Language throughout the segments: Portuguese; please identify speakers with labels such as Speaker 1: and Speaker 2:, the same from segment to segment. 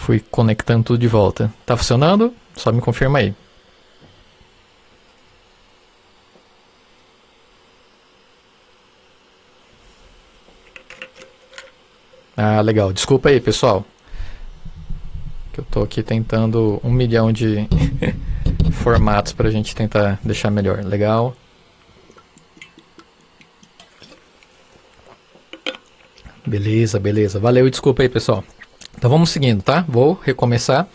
Speaker 1: Fui conectando tudo de volta. Tá funcionando? Só me confirma aí. Ah, legal. Desculpa aí, pessoal. Que eu tô aqui tentando 1 milhão de formatos pra gente tentar deixar melhor. Legal. Beleza, beleza. Valeu e desculpa aí, pessoal. Então vamos seguindo, tá? Vou recomeçar.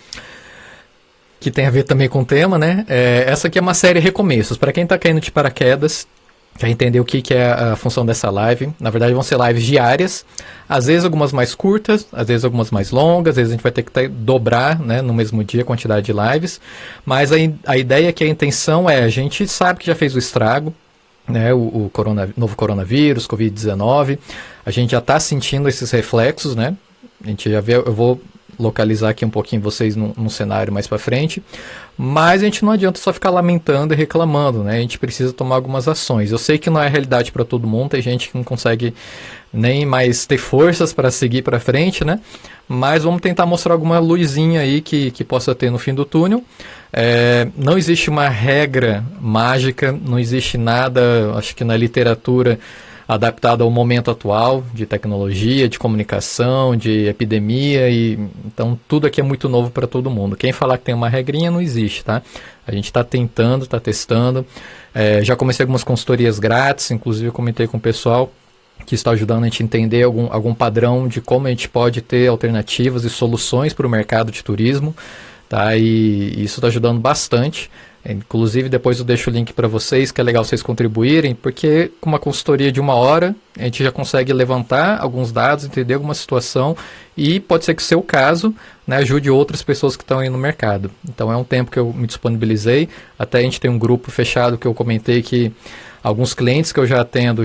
Speaker 1: Que tem a ver também com o tema, né? Essa aqui é uma série Recomeços. Para quem tá caindo de paraquedas, quer entender o que é a função dessa live. Na verdade vão ser lives diárias. Às vezes algumas mais curtas, às vezes algumas mais longas. Às vezes a gente vai ter que dobrar, né, no mesmo dia a quantidade de lives. Mas a ideia é que a intenção a gente sabe que já fez o estrago, né, o novo coronavírus, Covid-19. A gente já está sentindo esses reflexos, né? A gente já vê, eu vou localizar aqui um pouquinho vocês num cenário mais para frente, mas a gente não adianta só ficar lamentando e reclamando, né? A gente precisa tomar algumas ações. Eu sei que não é realidade para todo mundo, tem gente que não consegue nem mais ter forças para seguir para frente, né? Mas vamos tentar mostrar alguma luzinha aí que possa ter no fim do túnel. Não existe uma regra mágica, não existe nada, acho que na literatura, adaptado ao momento atual de tecnologia, de comunicação, de epidemia, e então tudo aqui é muito novo para todo mundo. Quem falar que tem uma regrinha não existe, tá? A gente está tentando, está testando. Já comecei algumas consultorias grátis, inclusive eu comentei com o pessoal que está ajudando a gente a entender algum padrão de como a gente pode ter alternativas e soluções para o mercado de turismo, tá? E isso está ajudando bastante. Inclusive depois eu deixo o link para vocês, que é legal vocês contribuírem, porque com uma consultoria de 1 hora a gente já consegue levantar alguns dados, entender alguma situação e pode ser que o seu caso, né, ajude outras pessoas que estão aí no mercado. Então é um tempo que eu me disponibilizei, até a gente tem um grupo fechado que eu comentei que alguns clientes que eu já atendo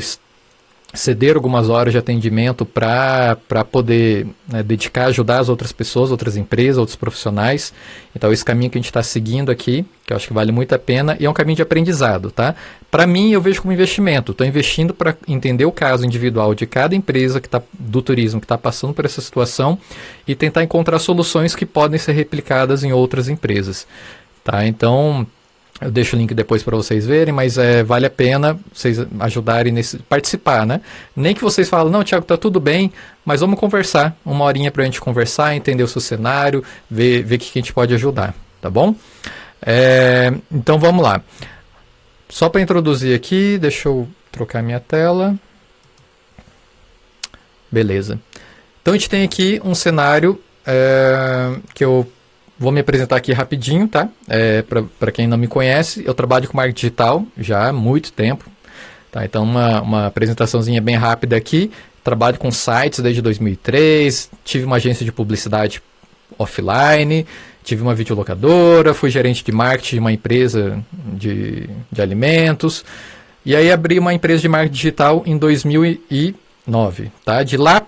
Speaker 1: ceder algumas horas de atendimento para poder, né, dedicar, ajudar as outras pessoas, outras empresas, outros profissionais. Então esse caminho que a gente está seguindo aqui, que eu acho que vale muito a pena, e é um caminho de aprendizado, tá? Para mim, eu vejo como investimento. Estou investindo para entender o caso individual de cada empresa do turismo que está passando por essa situação e tentar encontrar soluções que podem ser replicadas em outras empresas, tá? Então eu deixo o link depois para vocês verem, mas vale a pena vocês ajudarem participar, né? Nem que vocês falem, não, Thiago, tá tudo bem, mas vamos conversar, 1 horinha para a gente conversar, entender o seu cenário, ver o que a gente pode ajudar, tá bom? Então vamos lá. Só para introduzir aqui, deixa eu trocar minha tela. Beleza. Então a gente tem aqui um cenário que eu vou me apresentar aqui rapidinho, tá? Para quem não me conhece, eu trabalho com marketing digital já há muito tempo. Tá? Então, uma apresentaçãozinha bem rápida aqui. Trabalho com sites desde 2003, tive uma agência de publicidade offline, tive uma videolocadora, fui gerente de marketing de uma empresa de alimentos. E aí abri uma empresa de marketing digital em 2009. Tá? De lá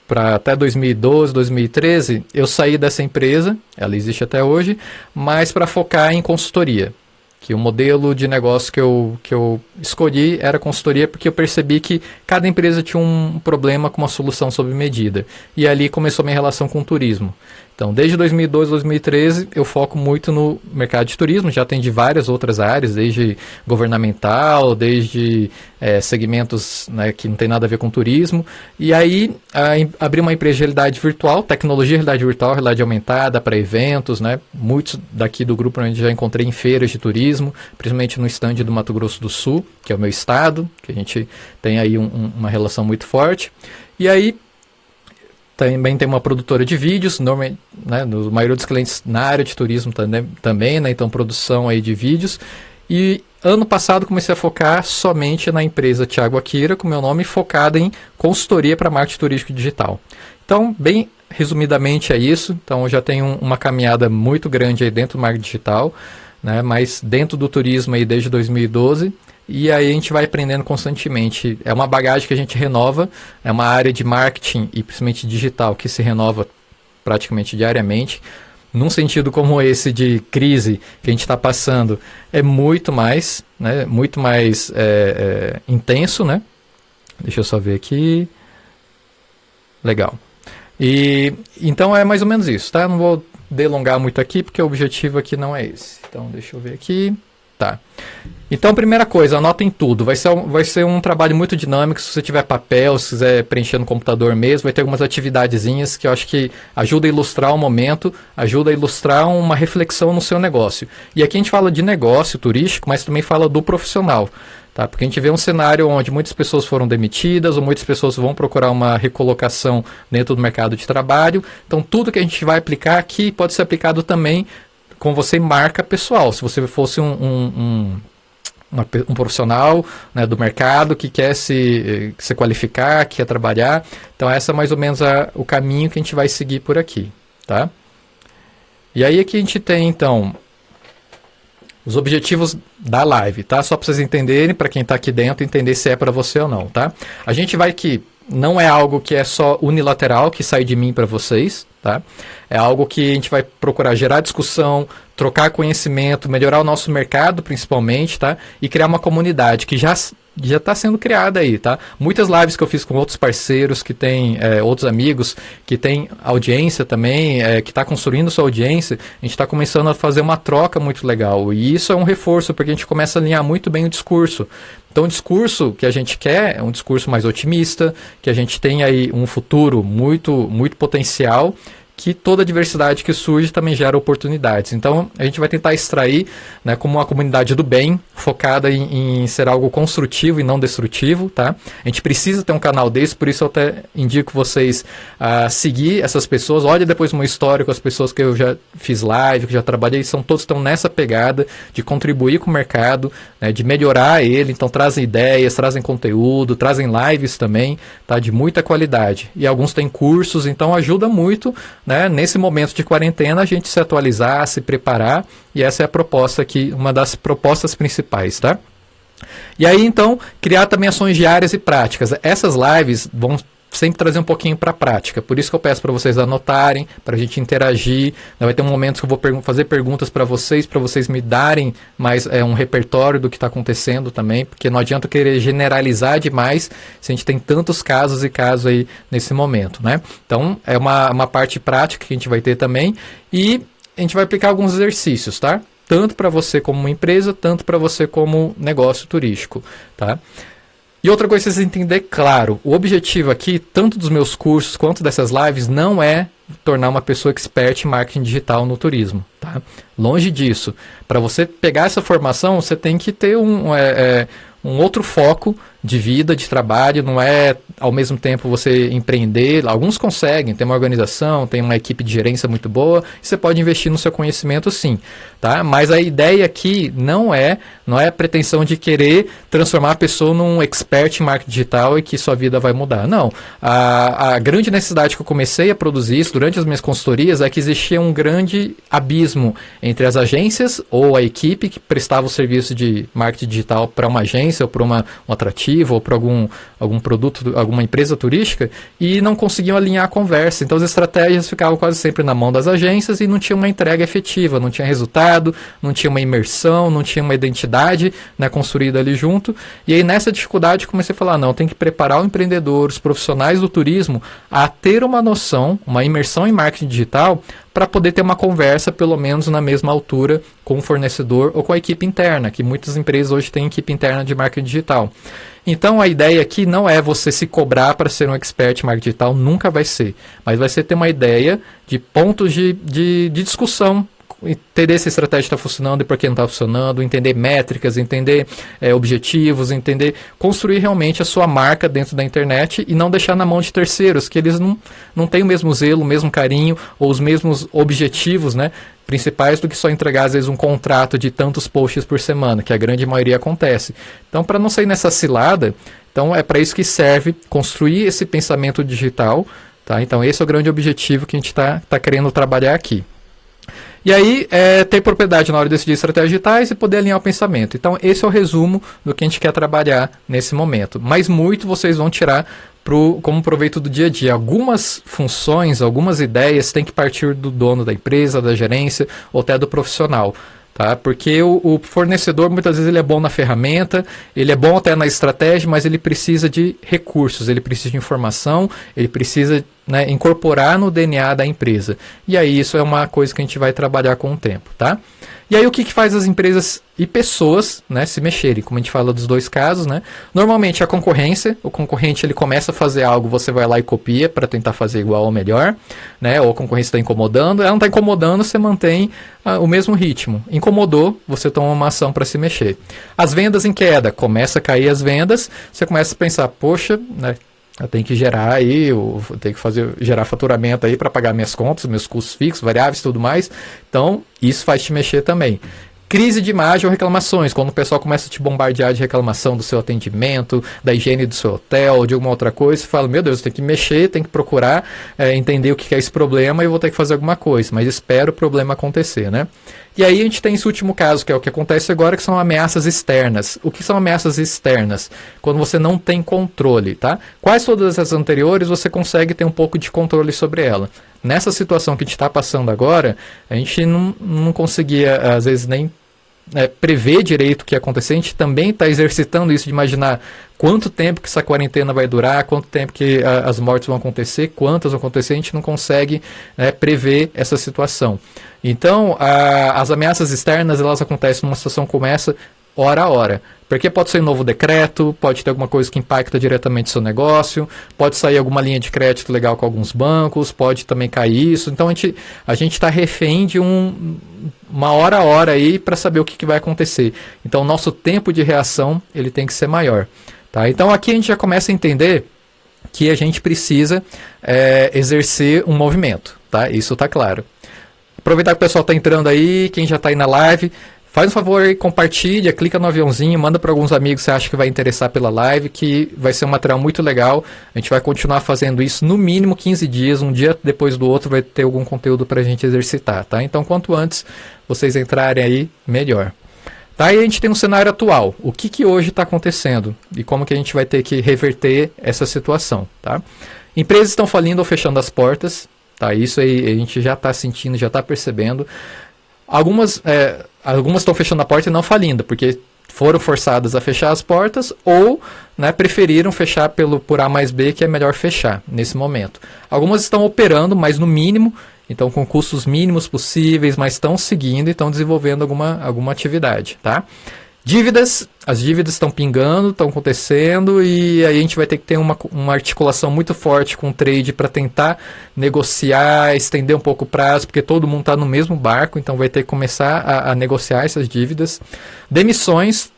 Speaker 1: para até 2012, 2013, eu saí dessa empresa, ela existe até hoje, mas para focar em consultoria. Que o modelo de negócio que eu escolhi era consultoria porque eu percebi que cada empresa tinha um problema com uma solução sob medida. E ali começou a minha relação com o turismo. Então, desde 2012, 2013, eu foco muito no mercado de turismo, já atendi várias outras áreas, desde governamental, desde segmentos, né, que não tem nada a ver com turismo. E aí, abri uma empresa de realidade virtual, tecnologia, realidade virtual, realidade aumentada para eventos, né? Muitos daqui do grupo a gente já encontrei em feiras de turismo, principalmente no stand do Mato Grosso do Sul, que é o meu estado, que a gente tem aí uma relação muito forte. E aí, também tem uma produtora de vídeos, normalmente, né, a maioria dos clientes na área de turismo também, né, então produção aí de vídeos. E ano passado comecei a focar somente na empresa Thiago Akira, com meu nome, focada em consultoria para marketing turístico digital. Então, bem resumidamente é isso. Então, eu já tenho uma caminhada muito grande aí dentro do marketing digital, né, mas dentro do turismo aí desde 2012. E aí a gente vai aprendendo constantemente. É uma bagagem que a gente renova, é uma área de marketing e principalmente digital que se renova praticamente diariamente. Num sentido como esse de crise que a gente está passando, é muito mais, né, muito mais intenso, né? Deixa eu só ver aqui. Legal. E então é mais ou menos isso, tá? Não vou delongar muito aqui, porque o objetivo aqui não é esse. Então, deixa eu ver aqui. Tá. Então, primeira coisa, anotem tudo. Vai ser um trabalho muito dinâmico. Se você tiver papel, se quiser preencher no computador mesmo, vai ter algumas atividadezinhas que eu acho que ajuda a ilustrar o momento, ajuda a ilustrar uma reflexão no seu negócio. E aqui a gente fala de negócio turístico, mas também fala do profissional. Tá? Porque a gente vê um cenário onde muitas pessoas foram demitidas, ou muitas pessoas vão procurar uma recolocação dentro do mercado de trabalho. Então, tudo que a gente vai aplicar aqui pode ser aplicado também com você marca pessoal. Se você fosse um profissional, né, do mercado que quer se qualificar, quer trabalhar. Então, essa é mais ou menos o caminho que a gente vai seguir por aqui. Tá? E aí aqui a gente tem, então, os objetivos da live, tá? Só para vocês entenderem, para quem está aqui dentro, entender se é para você ou não, tá? A gente vai que não é algo que é só unilateral, que sai de mim para vocês, tá? É algo que a gente vai procurar gerar discussão, trocar conhecimento, melhorar o nosso mercado, principalmente, tá? E criar uma comunidade que já está sendo criada aí, tá? Muitas lives que eu fiz com outros parceiros, que tem outros amigos, que tem audiência também, que está construindo sua audiência, a gente está começando a fazer uma troca muito legal. E isso é um reforço, porque a gente começa a alinhar muito bem o discurso. Então, o discurso que a gente quer é um discurso mais otimista, que a gente tem aí um futuro muito, muito potencial, que toda diversidade que surge também gera oportunidades. Então, a gente vai tentar extrair, né, como uma comunidade do bem, focada em ser algo construtivo e não destrutivo, tá? A gente precisa ter um canal desse, por isso eu até indico vocês a seguir essas pessoas. Olha depois o meu histórico, as pessoas que eu já fiz live, que já trabalhei, todos estão nessa pegada de contribuir com o mercado, né, de melhorar ele. Então, trazem ideias, trazem conteúdo, trazem lives também, tá, de muita qualidade. E alguns têm cursos, então ajuda muito, né, nesse momento de quarentena, a gente se atualizar, se preparar, e essa é a proposta aqui, uma das propostas principais, tá? E aí, então, criar também ações diárias e práticas. Essas lives vão sempre trazer um pouquinho para a prática, por isso que eu peço para vocês anotarem, para a gente interagir. Vai ter um momento que eu vou fazer perguntas para vocês me darem mais um repertório do que está acontecendo também, porque não adianta querer generalizar demais se a gente tem tantos casos e casos aí nesse momento, né? Então, é uma parte prática que a gente vai ter também, e a gente vai aplicar alguns exercícios, tá? Tanto para você como uma empresa, tanto para você como negócio turístico, tá? E outra coisa que vocês entender, claro, o objetivo aqui, tanto dos meus cursos quanto dessas lives, não é tornar uma pessoa expert em marketing digital no turismo, tá? Longe disso. Para você pegar essa formação, você tem que ter um outro foco de vida, de trabalho, não é ao mesmo tempo você empreender. Alguns conseguem, tem uma organização, tem uma equipe de gerência muito boa, e você pode investir no seu conhecimento sim, tá? Mas a ideia aqui não é a pretensão de querer transformar a pessoa num expert em marketing digital e que sua vida vai mudar. Não. A grande necessidade que eu comecei a produzir isso durante as minhas consultorias é que existia um grande abismo entre as agências ou a equipe que prestava o serviço de marketing digital para uma agência ou para um atrativo ou para algum produto, alguma empresa turística, e não conseguiam alinhar a conversa. Então as estratégias ficavam quase sempre na mão das agências e não tinha uma entrega efetiva, não tinha resultado, não tinha uma imersão, não tinha uma identidade, né, construída ali junto. E aí nessa dificuldade comecei a falar, não, tem que preparar o empreendedor, os profissionais do turismo a ter uma noção, uma imersão em marketing digital, para poder ter uma conversa, pelo menos na mesma altura, com o fornecedor ou com a equipe interna, que muitas empresas hoje têm equipe interna de marketing digital. Então a ideia aqui não é você se cobrar para ser um expert em marketing digital, nunca vai ser, mas vai ser ter uma ideia de pontos de discussão, entender se a estratégia está funcionando e por que não está funcionando, entender métricas, entender objetivos, construir realmente a sua marca dentro da internet e não deixar na mão de terceiros, que eles não têm o mesmo zelo, o mesmo carinho ou os mesmos objetivos, né, principais do que só entregar às vezes um contrato de tantos posts por semana, que a grande maioria acontece. Então, para não sair nessa cilada, então é para isso que serve construir esse pensamento digital, tá? Então esse é o grande objetivo que a gente está querendo trabalhar aqui. E aí, ter propriedade na hora de decidir estratégias digitais e poder alinhar o pensamento. Então, esse é o resumo do que a gente quer trabalhar nesse momento. Mas muito vocês vão tirar como proveito do dia a dia. Algumas funções, algumas ideias têm que partir do dono da empresa, da gerência ou até do profissional. Tá? Porque o fornecedor, muitas vezes, ele é bom na ferramenta, ele é bom até na estratégia, mas ele precisa de recursos, ele precisa de informação, ele precisa, né, incorporar no DNA da empresa. E aí isso é uma coisa que a gente vai trabalhar com o tempo, tá? E aí o que faz as empresas e pessoas, né, se mexerem? Como a gente fala dos dois casos, né? Normalmente a concorrência, o concorrente ele começa a fazer algo, você vai lá e copia para tentar fazer igual ou melhor, né? Ou a concorrência está incomodando, ela não está incomodando, você mantém o mesmo ritmo. Incomodou, você toma uma ação para se mexer. As vendas em queda, começa a cair as vendas, você começa a pensar, poxa, né? Eu tenho que gerar aí, eu tenho que gerar faturamento aí para pagar minhas contas, meus custos fixos, variáveis e tudo mais. Então, isso faz te mexer também. Crise de imagem ou reclamações, quando o pessoal começa a te bombardear de reclamação do seu atendimento, da higiene do seu hotel, ou de alguma outra coisa, você fala, meu Deus, tem que mexer, tem que procurar entender o que é esse problema e eu vou ter que fazer alguma coisa, mas espero o problema acontecer, né? E aí a gente tem esse último caso, que é o que acontece agora, que são ameaças externas. O que são ameaças externas? Quando você não tem controle, tá? Quais todas as anteriores você consegue ter um pouco de controle sobre ela? Nessa situação que a gente está passando agora, a gente não conseguia, às vezes, nem prever direito o que ia acontecer. A gente também está exercitando isso de imaginar quanto tempo que essa quarentena vai durar, quanto tempo que as mortes vão acontecer, quantas vão acontecer, a gente não consegue prever essa situação. Então, as ameaças externas, elas acontecem numa situação como essa, hora a hora. Porque pode ser um novo decreto, pode ter alguma coisa que impacta diretamente o seu negócio, pode sair alguma linha de crédito legal com alguns bancos, pode também cair isso. Então a gente está refém de uma hora a hora aí para saber o que vai acontecer. Então o nosso tempo de reação ele tem que ser maior. Tá? Então aqui a gente já começa a entender que a gente precisa exercer um movimento. Tá? Isso está claro. Aproveitar que o pessoal está entrando aí, quem já está aí na live, faz um favor aí, compartilha, clica no aviãozinho, manda para alguns amigos que você acha que vai interessar pela live, que vai ser um material muito legal. A gente vai continuar fazendo isso no mínimo 15 dias, um dia depois do outro vai ter algum conteúdo para a gente exercitar, tá? Então, quanto antes vocês entrarem aí, melhor. Tá? E a gente tem um cenário atual. O que hoje está acontecendo e como que a gente vai ter que reverter essa situação, tá? Empresas estão falindo ou fechando as portas, tá? Isso aí a gente já está sentindo, já está percebendo. Algumas estão fechando a porta e não falindo, porque foram forçadas a fechar as portas ou preferiram fechar por A mais B, que é melhor fechar nesse momento. Algumas estão operando, mas no mínimo, então com custos mínimos possíveis, mas estão seguindo e estão desenvolvendo alguma atividade. Tá? As dívidas estão pingando, estão acontecendo e aí a gente vai ter que ter uma articulação muito forte com o trade para tentar negociar, estender um pouco o prazo, porque todo mundo está no mesmo barco, então vai ter que começar a negociar essas dívidas. Demissões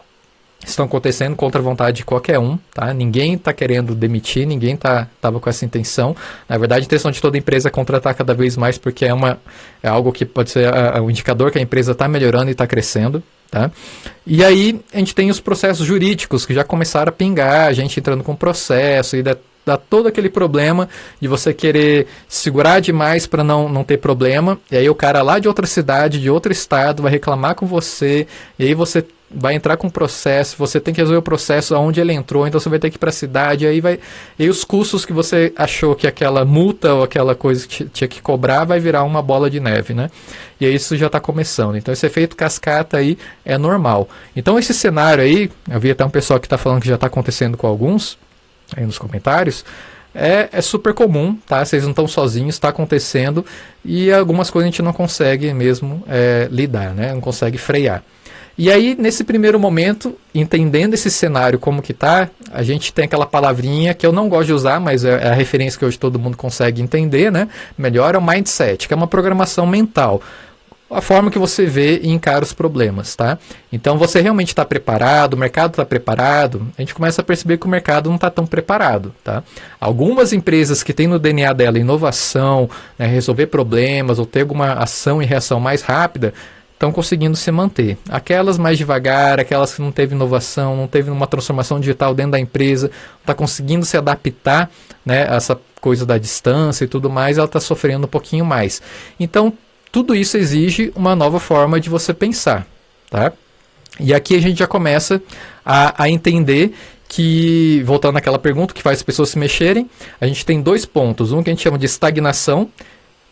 Speaker 1: estão acontecendo contra a vontade de qualquer um, tá? Ninguém está querendo demitir, ninguém estava com essa intenção. Na verdade, a intenção de toda empresa é contratar cada vez mais, porque é algo que pode ser um indicador que a empresa está melhorando e está crescendo. Tá? E aí a gente tem os processos jurídicos que já começaram a pingar, a gente entrando com processo e dá todo aquele problema de você querer segurar demais para não ter problema, e aí o cara lá de outra cidade, de outro estado vai reclamar com você, e aí você vai entrar com processo, você tem que resolver o processo aonde ele entrou, então você vai ter que ir para a cidade, e aí os custos que você achou que aquela multa ou aquela coisa que tinha que cobrar vai virar uma bola de neve, né? E aí isso já está começando. Então esse efeito cascata aí é normal. Então esse cenário aí, eu vi até um pessoal que está falando que já está acontecendo com alguns, aí nos comentários, é super comum, tá? Vocês não estão sozinhos, está acontecendo, e algumas coisas a gente não consegue mesmo lidar, né? Não consegue frear. E aí, nesse primeiro momento, entendendo esse cenário como que tá, a gente tem aquela palavrinha que eu não gosto de usar, mas é a referência que hoje todo mundo consegue entender, né? Melhor, é o mindset, que é uma programação mental. A forma que você vê e encara os problemas, tá? Então, você realmente está preparado, o mercado está preparado, a gente começa a perceber que o mercado não está tão preparado, tá? Algumas empresas que têm no DNA dela inovação, resolver problemas ou ter alguma ação e reação mais rápida, estão conseguindo se manter. Aquelas mais devagar, aquelas que não teve inovação, não teve uma transformação digital dentro da empresa, está conseguindo se adaptar, a essa coisa da distância e tudo mais, ela está sofrendo um pouquinho mais. Então, tudo isso exige uma nova forma de você pensar, tá? E aqui a gente já começa a entender que, voltando àquela pergunta que faz as pessoas se mexerem, a gente tem dois pontos. Um que a gente chama de estagnação,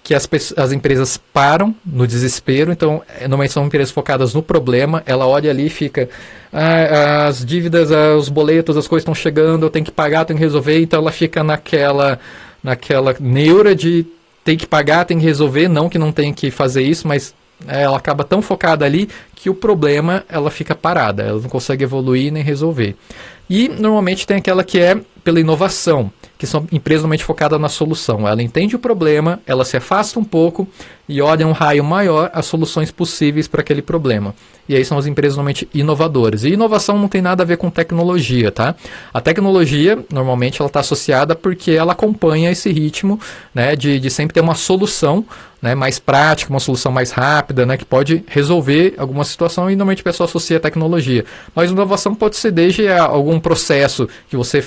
Speaker 1: que as empresas param no desespero, então normalmente são empresas focadas no problema, ela olha ali e fica, as dívidas, os boletos, as coisas estão chegando, eu tenho que pagar, eu tenho que resolver, então ela fica naquela neura de tem que pagar, tem que resolver, não que não tem que fazer isso, mas ela acaba tão focada ali que o problema ela fica parada, ela não consegue evoluir nem resolver. E normalmente tem aquela que é pela inovação, que são empresas normalmente focadas na solução. Ela entende o problema, ela se afasta um pouco e olha um raio maior as soluções possíveis para aquele problema. E aí são as empresas normalmente inovadoras. E inovação não tem nada a ver com tecnologia, tá? A tecnologia, normalmente, ela está associada porque ela acompanha esse ritmo, né, de sempre ter uma solução, né, mais prática, uma solução mais rápida, né, que pode resolver alguma situação, e normalmente a pessoa associa a tecnologia. Mas inovação pode ser desde algum processo que você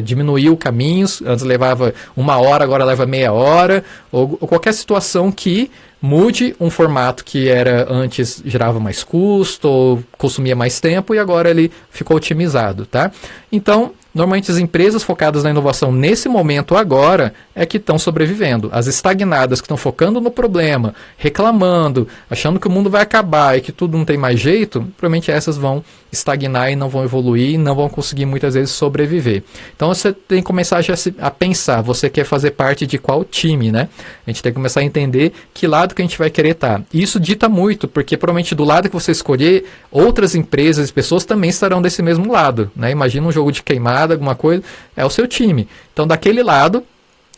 Speaker 1: diminuiu caminhos, antes levava 1 hora, agora leva meia hora, ou qualquer situação que mude um formato que era antes gerava mais custo ou consumia mais tempo e agora ele ficou otimizado, tá? Então, normalmente as empresas focadas na inovação nesse momento agora é que estão sobrevivendo. As estagnadas que estão focando no problema, reclamando, achando que o mundo vai acabar e que tudo não tem mais jeito, provavelmente essas vão estagnar e não vão evoluir e não vão conseguir muitas vezes sobreviver. Então você tem que começar a pensar, você quer fazer parte de qual time, né? A gente tem que começar a entender que lado que a gente vai querer estar. E isso dita muito, porque provavelmente do lado que você escolher, outras empresas e pessoas também estarão desse mesmo lado, né? Imagina um jogo de queimada, alguma coisa, é o seu time. Então daquele lado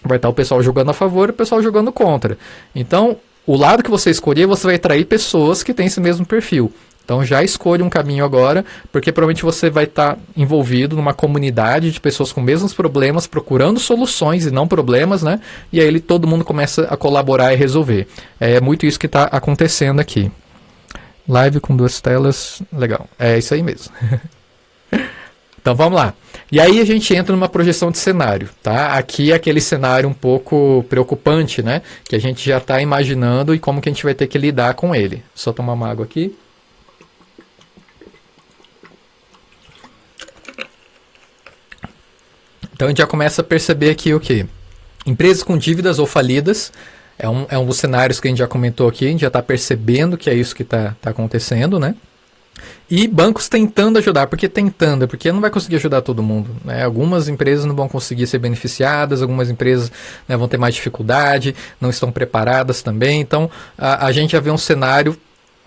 Speaker 1: vai estar o pessoal jogando a favor e o pessoal jogando contra. Então, o lado que você escolher, você vai atrair pessoas que têm esse mesmo perfil. Então, já escolha um caminho agora, porque provavelmente você vai estar envolvido numa comunidade de pessoas com mesmos problemas, procurando soluções e não problemas, né? E aí todo mundo começa a colaborar e resolver. É muito isso que está acontecendo aqui. Live com 2 telas, legal. É isso aí mesmo. Então vamos lá. E aí a gente entra numa projeção de cenário, tá? Aqui é aquele cenário um pouco preocupante, né? Que a gente já está imaginando e como que a gente vai ter que lidar com ele. Só tomar uma água aqui. Então a gente já começa a perceber aqui o quê? Empresas com dívidas ou falidas. É um dos cenários que a gente já comentou aqui. A gente já está percebendo que é isso que está acontecendo, né? E bancos tentando ajudar, porque não vai conseguir ajudar todo mundo, né? Algumas empresas não vão conseguir ser beneficiadas, algumas empresas, né, vão ter mais dificuldade, não estão preparadas também, então a gente já vê um cenário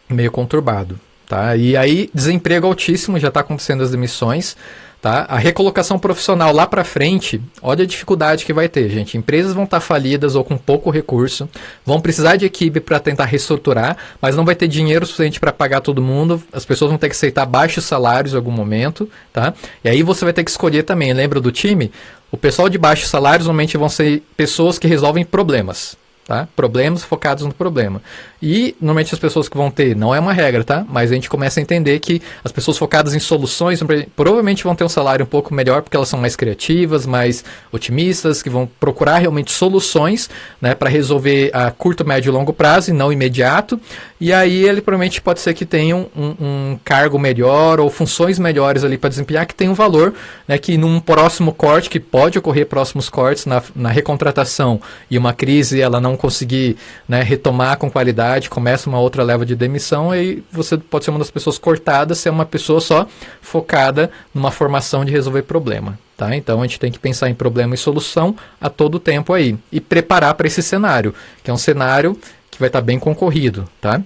Speaker 1: meio conturbado, tá? E aí desemprego altíssimo, já está acontecendo as demissões, tá? A recolocação profissional lá para frente, olha a dificuldade que vai ter, gente. Empresas vão estar falidas ou com pouco recurso, vão precisar de equipe para tentar reestruturar, mas não vai ter dinheiro suficiente para pagar todo mundo, as pessoas vão ter que aceitar baixos salários em algum momento, tá? E aí você vai ter que escolher também, lembra do time? O pessoal de baixos salários normalmente vão ser pessoas que resolvem problemas. Tá? Problemas focados no problema. E normalmente as pessoas que vão ter, não é uma regra, tá? Mas a gente começa a entender que as pessoas focadas em soluções provavelmente vão ter um salário um pouco melhor porque elas são mais criativas, mais otimistas, que vão procurar realmente soluções, né, para resolver a curto, médio e longo prazo e não imediato. E aí ele provavelmente pode ser que tenha um cargo melhor ou funções melhores ali para desempenhar que tem um valor, né, que num próximo corte, que pode ocorrer próximos cortes na recontratação e uma crise ela não conseguir, né, retomar com qualidade, começa uma outra leva de demissão e você pode ser uma das pessoas cortadas, ser uma pessoa só focada numa formação de resolver problema. Tá? Então a gente tem que pensar em problema e solução a todo tempo aí e preparar para esse cenário, que é um cenário que vai estar bem concorrido. Tá?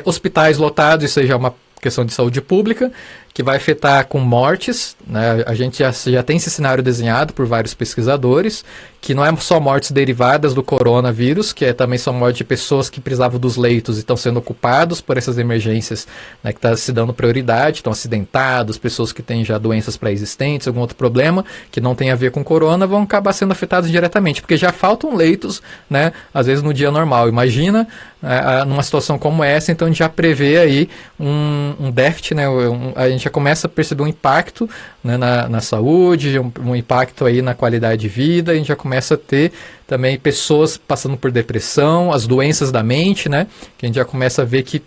Speaker 1: Hospitais lotados, isso aí já é uma questão de saúde pública, que vai afetar com mortes, né? A gente já tem esse cenário desenhado por vários pesquisadores, que não é só mortes derivadas do coronavírus, que também são mortes de pessoas que precisavam dos leitos e estão sendo ocupados por essas emergências, né, que está se dando prioridade, estão acidentados, pessoas que têm já doenças pré-existentes, algum outro problema que não tem a ver com corona, vão acabar sendo afetados diretamente, porque já faltam leitos, né, às vezes no dia normal. Imagina numa situação como essa, então a gente já prevê aí um déficit, né, a gente já começa a perceber um impacto, né, na saúde, um impacto aí na qualidade de vida, a gente já começa a ter também pessoas passando por depressão, as doenças da mente, né, que a gente já começa a ver que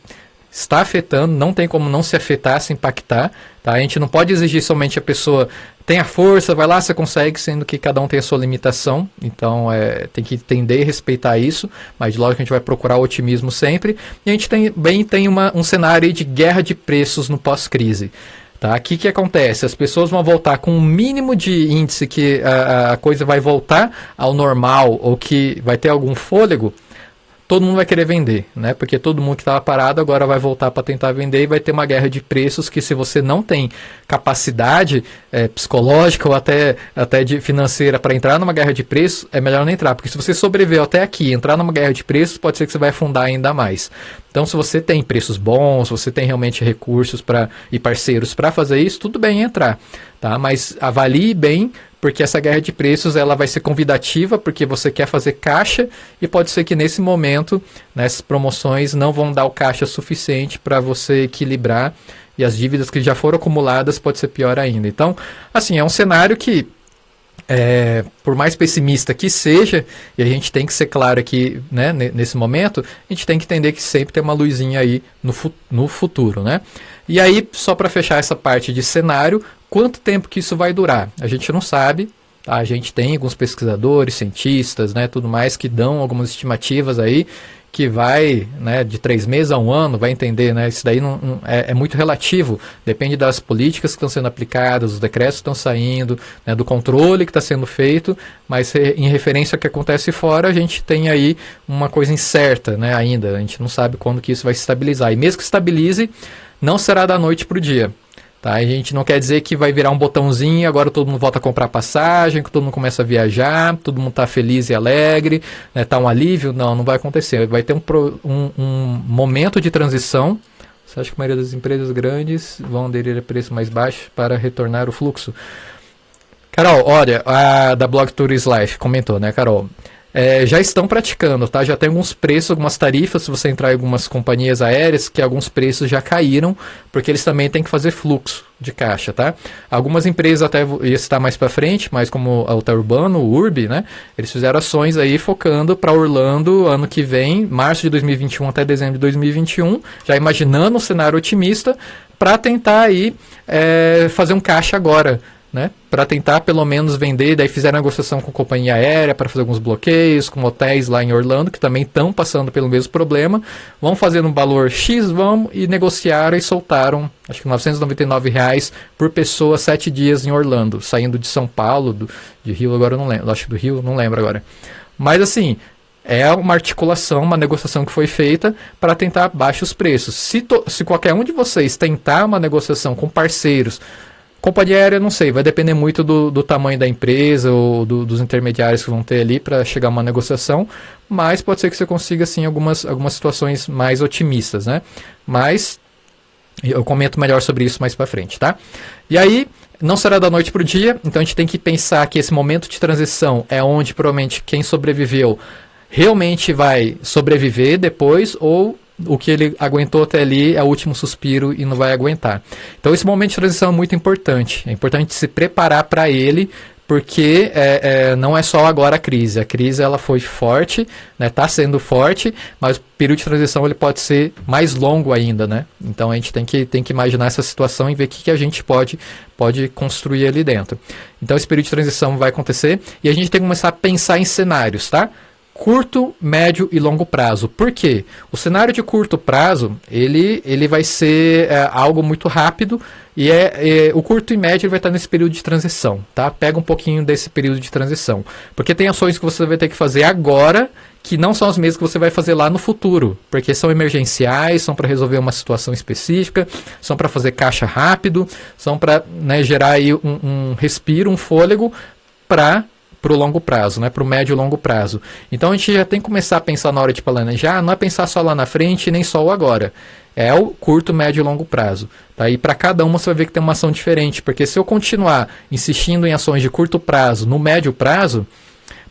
Speaker 1: está afetando, não tem como não se afetar, se impactar, tá? A gente não pode exigir somente a pessoa tenha força, vai lá, você consegue, sendo que cada um tem a sua limitação, então tem que entender e respeitar isso, mas lógico que a gente vai procurar o otimismo sempre, e a gente também tem um cenário aí de guerra de preços no pós-crise. Tá? O que acontece? As pessoas vão voltar com um mínimo de índice que a coisa vai voltar ao normal ou que vai ter algum fôlego, todo mundo vai querer vender, né? Porque todo mundo que estava parado agora vai voltar para tentar vender e vai ter uma guerra de preços que, se você não tem capacidade psicológica ou até de financeira para entrar numa guerra de preços, é melhor não entrar. Porque se você sobreviveu até aqui, entrar numa guerra de preços, pode ser que você vai afundar ainda mais. Então, se você tem preços bons, se você tem realmente recursos e parceiros para fazer isso, tudo bem entrar, tá? Mas avalie bem, porque essa guerra de preços ela vai ser convidativa, porque você quer fazer caixa e pode ser que nesse momento, nessas promoções, não vão dar o caixa suficiente para você equilibrar, e as dívidas que já foram acumuladas pode ser pior ainda. Então, assim, é um cenário que, por mais pessimista que seja, e a gente tem que ser claro aqui, né, nesse momento, a gente tem que entender que sempre tem uma luzinha aí no futuro, né? E aí, só para fechar essa parte de cenário, quanto tempo que isso vai durar? A gente não sabe, tá? A gente tem alguns pesquisadores, cientistas, né, tudo mais, que dão algumas estimativas aí, que vai, né, de 3 meses a 1 ano, vai entender, né? Isso daí é muito relativo, depende das políticas que estão sendo aplicadas, dos decretos que estão saindo, né, do controle que está sendo feito, mas em referência ao que acontece fora, a gente tem aí uma coisa incerta, né, ainda, a gente não sabe quando que isso vai se estabilizar, e mesmo que estabilize, não será da noite para o dia. Tá? A gente não quer dizer que vai virar um botãozinho e agora todo mundo volta a comprar passagem, que todo mundo começa a viajar, todo mundo está feliz e alegre, né? Tá um alívio. Não vai acontecer. Vai ter um momento de transição. Você acha que a maioria das empresas grandes vão aderir a preço mais baixo para retornar o fluxo? Carol, olha, a da Blog Tours Life comentou, né, Carol? Já estão praticando, tá? Já tem alguns preços, algumas tarifas, se você entrar em algumas companhias aéreas, que alguns preços já caíram, porque eles também têm que fazer fluxo de caixa, tá? Algumas empresas até ia estar mais para frente, mas como a Hotel Urbano, o Urb, né? Eles fizeram ações aí focando para Orlando ano que vem, março de 2021 até dezembro de 2021, já imaginando um cenário otimista, para tentar aí fazer um caixa agora, né, para tentar pelo menos vender. Daí fizeram negociação com companhia aérea para fazer alguns bloqueios, com hotéis lá em Orlando que também estão passando pelo mesmo problema, vão fazer um valor X, e negociaram e soltaram, acho que R$999 por pessoa, 7 dias em Orlando, saindo de São Paulo, de Rio, agora eu não lembro, acho que do Rio, não lembro agora, mas assim, é uma articulação, uma negociação que foi feita para tentar baixar os preços. Se qualquer um de vocês tentar uma negociação com parceiros, companhia aérea, não sei, vai depender muito do tamanho da empresa ou dos intermediários que vão ter ali para chegar a uma negociação, mas pode ser que você consiga, sim, algumas situações mais otimistas, né? Mas eu comento melhor sobre isso mais para frente, tá? E aí, não será da noite para o dia, então a gente tem que pensar que esse momento de transição é onde provavelmente quem sobreviveu realmente vai sobreviver depois, ou o que ele aguentou até ali é o último suspiro e não vai aguentar. Então esse momento de transição é muito importante. É importante se preparar para ele, porque não é só agora a crise. A crise ela foi forte, né, tá sendo forte, mas o período de transição ele pode ser mais longo ainda, né? Então a gente tem que imaginar essa situação e ver o que a gente pode construir ali dentro. Então esse período de transição vai acontecer e a gente tem que começar a pensar em cenários, tá? Curto, médio e longo prazo. Por quê? O cenário de curto prazo, ele vai ser algo muito rápido e o curto e médio ele vai estar nesse período de transição, tá? Pega um pouquinho desse período de transição. Porque tem ações que você vai ter que fazer agora que não são as mesmas que você vai fazer lá no futuro, porque são emergenciais, são para resolver uma situação específica, são para fazer caixa rápido, são para, né, gerar aí um respiro, um fôlego para o longo prazo, né, para o médio e longo prazo. Então a gente já tem que começar a pensar na hora de planejar, não é pensar só lá na frente nem só o agora. É o curto, médio e longo prazo. Tá? E para cada uma você vai ver que tem uma ação diferente, porque se eu continuar insistindo em ações de curto prazo, no médio prazo,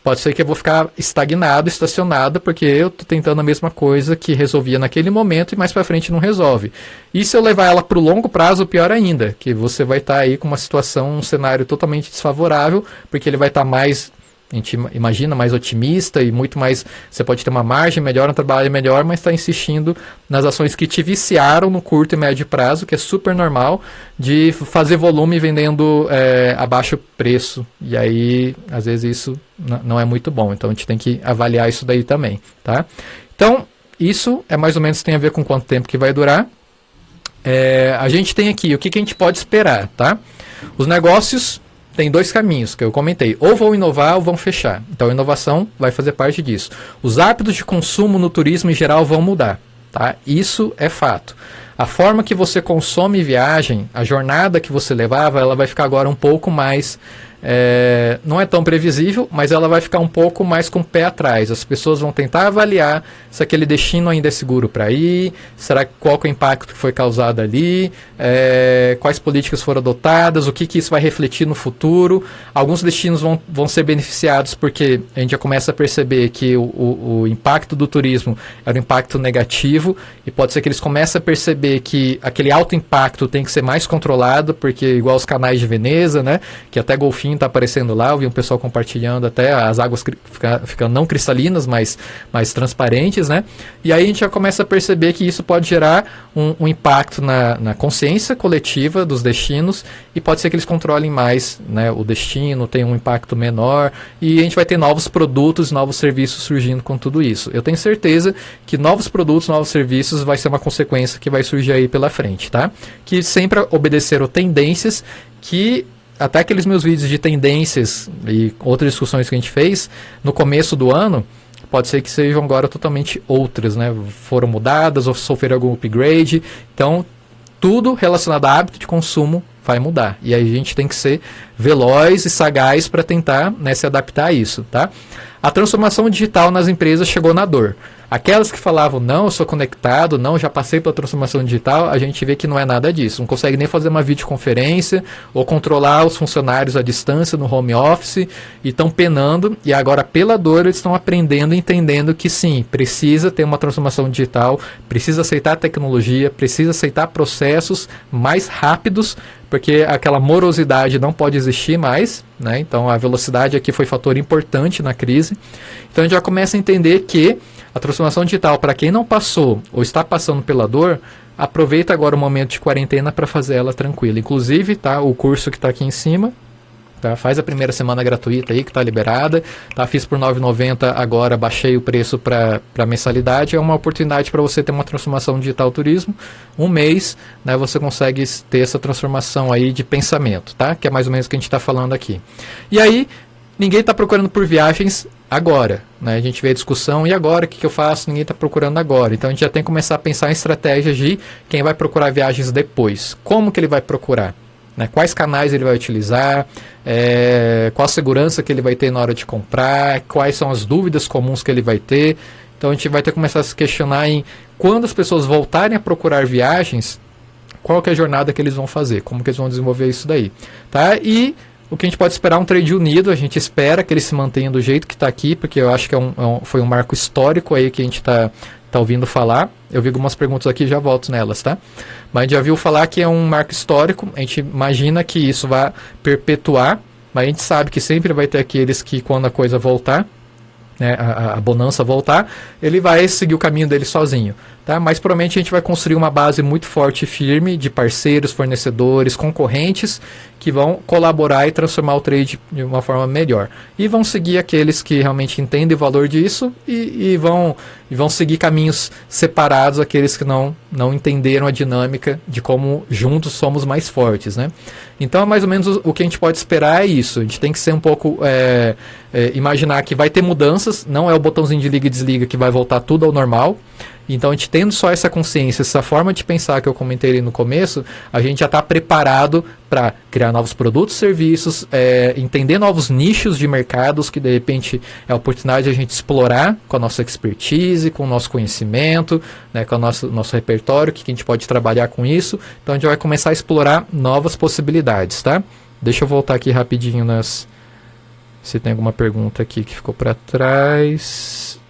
Speaker 1: pode ser que eu vou ficar estagnado, estacionado, porque eu estou tentando a mesma coisa que resolvia naquele momento e mais para frente não resolve. E se eu levar ela para o longo prazo, pior ainda, que você vai estar aí com uma situação, um cenário totalmente desfavorável, porque ele vai estar mais, a gente imagina, mais otimista e muito mais, você pode ter uma margem melhor, um trabalho melhor, mas está insistindo nas ações que te viciaram no curto e médio prazo, que é super normal, de fazer volume vendendo a baixo preço. E aí, às vezes, isso não é muito bom. Então, a gente tem que avaliar isso daí também, tá? Então, isso é mais ou menos, tem a ver com quanto tempo que vai durar. a gente tem aqui o que a gente pode esperar, tá? Os negócios têm dois caminhos que eu comentei, ou vão inovar ou vão fechar. Então a inovação vai fazer parte disso. Os hábitos de consumo no turismo em geral vão mudar, tá? Isso é fato. A forma que você consome viagem, a jornada que você levava, ela vai ficar agora um pouco mais... não é tão previsível, mas ela vai ficar um pouco mais com o pé atrás. As pessoas vão tentar avaliar se aquele destino ainda é seguro para ir, qual que é o impacto que foi causado ali, quais políticas foram adotadas, o que isso vai refletir no futuro. Alguns destinos vão ser beneficiados porque a gente já começa a perceber que o impacto do turismo era um impacto negativo, e pode ser que eles comecem a perceber que aquele alto impacto tem que ser mais controlado, porque igual os canais de Veneza, né, que até golfinho está aparecendo lá, eu vi um pessoal compartilhando até as águas ficando não cristalinas, mas mais transparentes, né? E aí a gente já começa a perceber que isso pode gerar um impacto na consciência coletiva dos destinos, e pode ser que eles controlem mais, né, o destino, tenham um impacto menor, e a gente vai ter novos produtos, novos serviços surgindo com tudo isso. Eu tenho certeza que novos produtos, novos serviços vai ser uma consequência que vai surgir aí pela frente, tá? Que sempre obedeceram tendências que... Até aqueles meus vídeos de tendências e outras discussões que a gente fez no começo do ano, pode ser que sejam agora totalmente outras, né? Foram mudadas ou sofreram algum upgrade. Então, tudo relacionado a hábito de consumo vai mudar. E aí a gente tem que ser veloz e sagaz para tentar, né, se adaptar a isso, tá? A transformação digital nas empresas chegou na dor. Aquelas que falavam, não, eu sou conectado, não, já passei pela transformação digital, a gente vê que não é nada disso. Não consegue nem fazer uma videoconferência ou controlar os funcionários à distância no home office, e estão penando, e agora pela dor eles estão aprendendo e entendendo que sim, precisa ter uma transformação digital, precisa aceitar tecnologia, precisa aceitar processos mais rápidos, porque aquela morosidade não pode existir mais, né? Então a velocidade aqui foi fator importante na crise. Então a gente já começa a entender que a transformação digital, para quem não passou ou está passando pela dor, aproveita agora o momento de quarentena para fazer ela tranquila. Inclusive, tá, o curso que está aqui em cima, tá, faz a primeira semana gratuita aí, que está liberada. Tá, fiz por R$ 9,90, agora baixei o preço para mensalidade. É uma oportunidade para você ter uma transformação digital turismo. Um mês, né, você consegue ter essa transformação aí de pensamento, tá? Que é mais ou menos o que a gente está falando aqui. E aí, ninguém está procurando por viagens agora, né? A gente vê a discussão, e agora o que eu faço? Ninguém está procurando agora. Então a gente já tem que começar a pensar em estratégias de quem vai procurar viagens depois. Como que ele vai procurar? Né? Quais canais ele vai utilizar? Qual a segurança que ele vai ter na hora de comprar? Quais são as dúvidas comuns que ele vai ter? Então a gente vai ter que começar a se questionar em quando as pessoas voltarem a procurar viagens, qual que é a jornada que eles vão fazer? Como que eles vão desenvolver isso daí? Tá? E o que a gente pode esperar é um trade unido, a gente espera que ele se mantenha do jeito que está aqui, porque eu acho que foi um marco histórico aí que a gente está ouvindo falar. Eu vi algumas perguntas aqui, já volto nelas, tá? Mas a gente já viu falar que é um marco histórico, a gente imagina que isso vai perpetuar, mas a gente sabe que sempre vai ter aqueles que, quando a coisa voltar, né, a bonança voltar, ele vai seguir o caminho dele sozinho, tá? Mas provavelmente a gente vai construir uma base muito forte e firme de parceiros, fornecedores, concorrentes que vão colaborar e transformar o trade de uma forma melhor. E vão seguir aqueles que realmente entendem o valor disso e vão seguir caminhos separados, aqueles que não entenderam a dinâmica de como juntos somos mais fortes, né? Então, mais ou menos o que a gente pode esperar é isso. A gente tem que ser um pouco... imaginar que vai ter mudanças, não é o botãozinho de liga e desliga que vai voltar tudo ao normal. Então, a gente tendo só essa consciência, essa forma de pensar que eu comentei ali no começo, a gente já está preparado para criar novos produtos, serviços, entender novos nichos de mercados que, de repente, é a oportunidade de a gente explorar com a nossa expertise, com o nosso conhecimento, né, com o nosso repertório, que a gente pode trabalhar com isso. Então, a gente vai começar a explorar novas possibilidades, tá? Deixa eu voltar aqui rapidinho se tem alguma pergunta aqui que ficou para trás.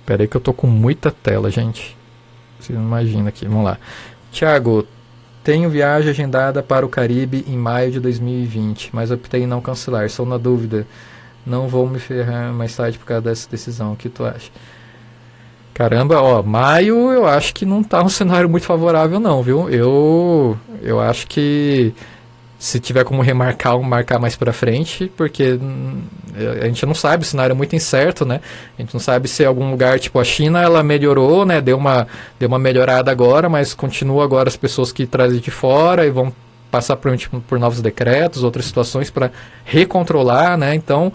Speaker 1: Espera aí que eu tô com muita tela, gente. Você não imagina aqui. Vamos lá. Tiago, tenho viagem agendada para o Caribe em maio de 2020, mas optei em não cancelar. Estou na dúvida. Não vou me ferrar mais tarde por causa dessa decisão. O que tu acha? Caramba, ó, maio eu acho que não tá um cenário muito favorável não, viu? Eu acho que Se tiver como remarcar, marcar mais pra frente, porque a gente não sabe, o cenário é muito incerto, né? A gente não sabe se algum lugar, tipo a China, ela melhorou, né? Deu uma melhorada agora, mas continua agora as pessoas que trazem de fora e vão passar por novos decretos, outras situações para recontrolar, né? Então,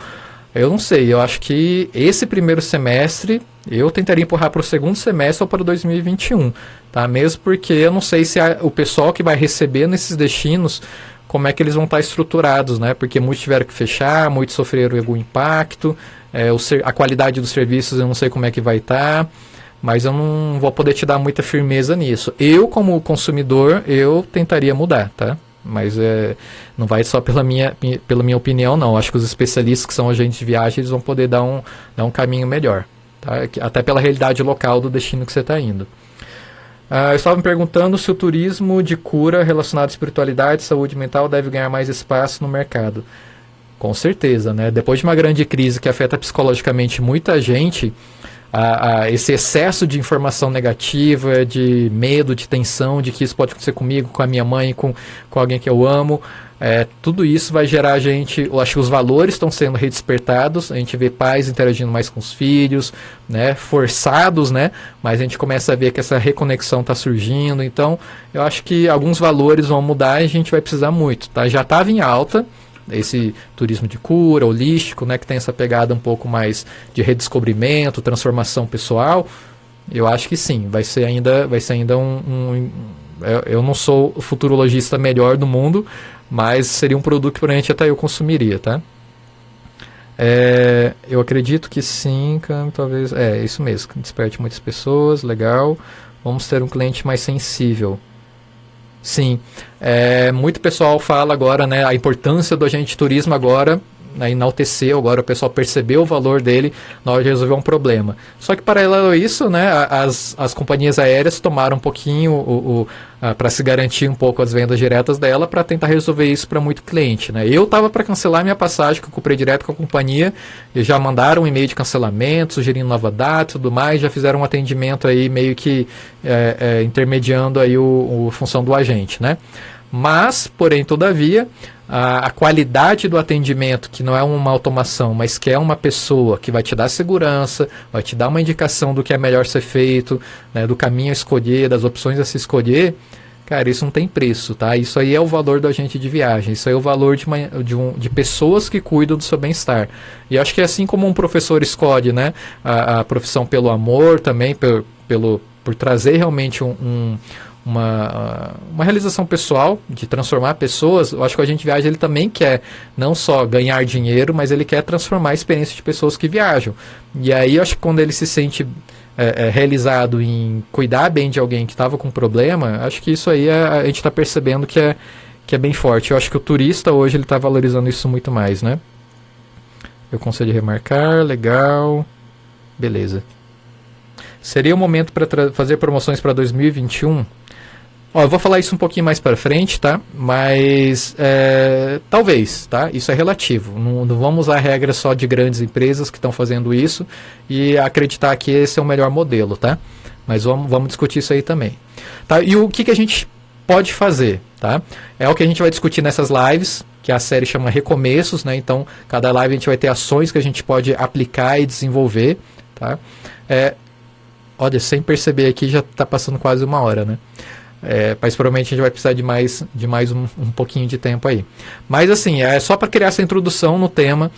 Speaker 1: eu não sei, eu acho que esse primeiro semestre eu tentaria empurrar para o segundo semestre ou para 2021, tá? Mesmo porque eu não sei se o pessoal que vai receber nesses destinos, como é que eles vão estar estruturados, né? Porque muitos tiveram que fechar, muitos sofreram algum impacto, a qualidade dos serviços eu não sei como é que vai estar, mas eu não vou poder te dar muita firmeza nisso. Eu, como consumidor, eu tentaria mudar, tá? Mas não vai só pela minha opinião, não. Acho que os especialistas que são agentes de viagem, eles vão poder dar um caminho melhor, tá? Até pela realidade local do destino que você está indo. Eu estava me perguntando se o turismo de cura relacionado à espiritualidade e saúde mental deve ganhar mais espaço no mercado. Com certeza, né? Depois de uma grande crise que afeta psicologicamente muita gente, esse excesso de informação negativa, de medo, de tensão, de que isso pode acontecer comigo, com a minha mãe, com alguém que eu amo, tudo isso vai gerar eu acho que os valores estão sendo redespertados, a gente vê pais interagindo mais com os filhos, né, forçados, né, mas a gente começa a ver que essa reconexão está surgindo, então eu acho que alguns valores vão mudar e a gente vai precisar muito, tá? Já estava em alta, esse turismo de cura, holístico, né, que tem essa pegada um pouco mais de redescobrimento, transformação pessoal, eu acho que sim, vai ser ainda eu não sou o futurologista melhor do mundo, mas seria um produto que provavelmente até eu consumiria, tá? Eu acredito que sim, talvez, isso mesmo, desperte muitas pessoas, legal, vamos ter um cliente mais sensível. Sim, muito pessoal fala agora, né, a importância do agente de turismo agora, né, enalteceu, agora o pessoal percebeu o valor dele na hora de resolver um problema. Só que paralelo a isso, né, as companhias aéreas tomaram um pouquinho para se garantir um pouco as vendas diretas dela para tentar resolver isso para muito cliente, né. Eu estava para cancelar minha passagem que eu comprei direto com a companhia e já mandaram um e-mail de cancelamento, sugerindo nova data e tudo mais, já fizeram um atendimento aí meio que intermediando aí a função do agente, né. Mas, porém, todavia, a qualidade do atendimento, que não é uma automação, mas que é uma pessoa que vai te dar segurança, vai te dar uma indicação do que é melhor ser feito, né, do caminho a escolher, das opções a se escolher, cara, isso não tem preço, tá? Isso aí é o valor do agente de viagem, isso aí é o valor de pessoas que cuidam do seu bem-estar. E acho que assim como um professor escolhe, né, a profissão pelo amor também, por trazer realmente uma realização pessoal de transformar pessoas, eu acho que o agente de viagem ele também quer não só ganhar dinheiro, mas ele quer transformar a experiência de pessoas que viajam. E aí eu acho que quando ele se sente realizado em cuidar bem de alguém que estava com problema, acho que isso aí a gente está percebendo que é bem forte. Eu acho que o turista hoje ele está valorizando isso muito mais, né? Eu conselho remarcar, legal, beleza. Seria o momento para fazer promoções para 2021? Eu vou falar isso um pouquinho mais para frente, tá? Mas talvez, tá? Isso é relativo. Não vamos usar a regra só de grandes empresas que estão fazendo isso e acreditar que esse é o melhor modelo, tá? Mas vamos discutir isso aí também. Tá? E o que a gente pode fazer, tá? É o que a gente vai discutir nessas lives, que a série chama Recomeços, né? Então, cada live a gente vai ter ações que a gente pode aplicar e desenvolver, tá? Olha, sem perceber aqui já está passando quase 1 hora, né? Mas provavelmente a gente vai precisar de mais um pouquinho de tempo aí. Mas assim, é só para criar essa introdução no tema,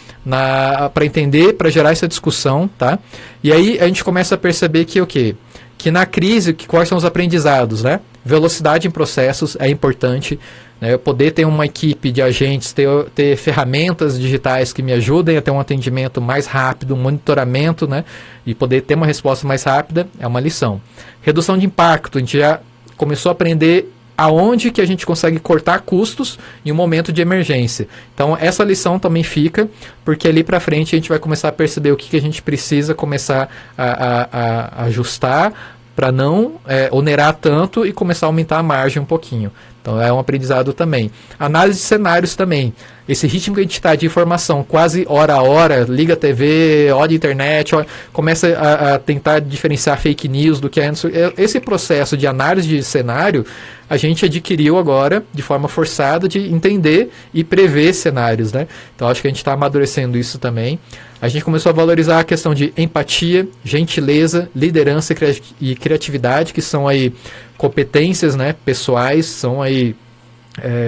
Speaker 1: para entender, para gerar essa discussão, tá? E aí a gente começa a perceber que o quê? Que na crise, quais são os aprendizados, né? Velocidade em processos é importante, né? Poder ter uma equipe de agentes, ter ferramentas digitais que me ajudem a ter um atendimento mais rápido, um monitoramento, né? E poder ter uma resposta mais rápida é uma lição. Redução de impacto, a gente já começou a aprender aonde que a gente consegue cortar custos em um momento de emergência. Então essa lição também fica, porque ali para frente a gente vai começar a perceber o que a gente precisa começar a ajustar para não onerar tanto e começar a aumentar a margem um pouquinho. Então é um aprendizado também. Análise de cenários também. Esse ritmo que a gente está de informação, quase hora a hora, liga a TV, olha a internet, começa a tentar diferenciar fake news do que é. Esse processo de análise de cenário, a gente adquiriu agora, de forma forçada, de entender e prever cenários, né? Então acho que a gente está amadurecendo isso também. A gente começou a valorizar a questão de empatia, gentileza, liderança e criatividade, que são aí competências, né, pessoais, são aí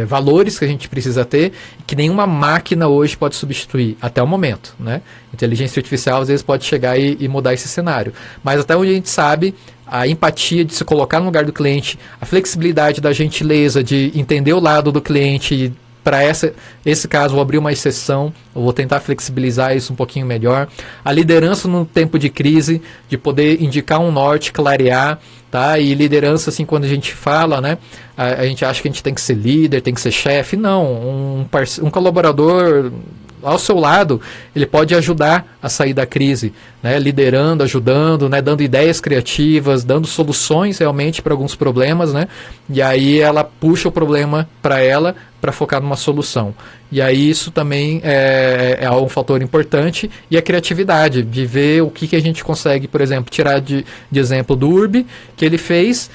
Speaker 1: valores que a gente precisa ter, que nenhuma máquina hoje pode substituir, até o momento, né? Inteligência artificial às vezes pode chegar e mudar esse cenário, mas até onde a gente sabe, a empatia de se colocar no lugar do cliente, a flexibilidade da gentileza de entender o lado do cliente e para esse caso, vou abrir uma exceção, eu vou tentar flexibilizar isso um pouquinho melhor. A liderança no tempo de crise, de poder indicar um norte, clarear, tá? E liderança, assim, quando a gente fala, né? A gente acha que a gente tem que ser líder, tem que ser chefe. Não, um colaborador ao seu lado, ele pode ajudar a sair da crise, né? Liderando, ajudando, né? Dando ideias criativas, dando soluções realmente para alguns problemas, né? E aí ela puxa o problema para ela, para focar numa solução. E aí isso também é um fator importante, e a criatividade, de ver o que a gente consegue, por exemplo, tirar de exemplo do Urbi, que ele fez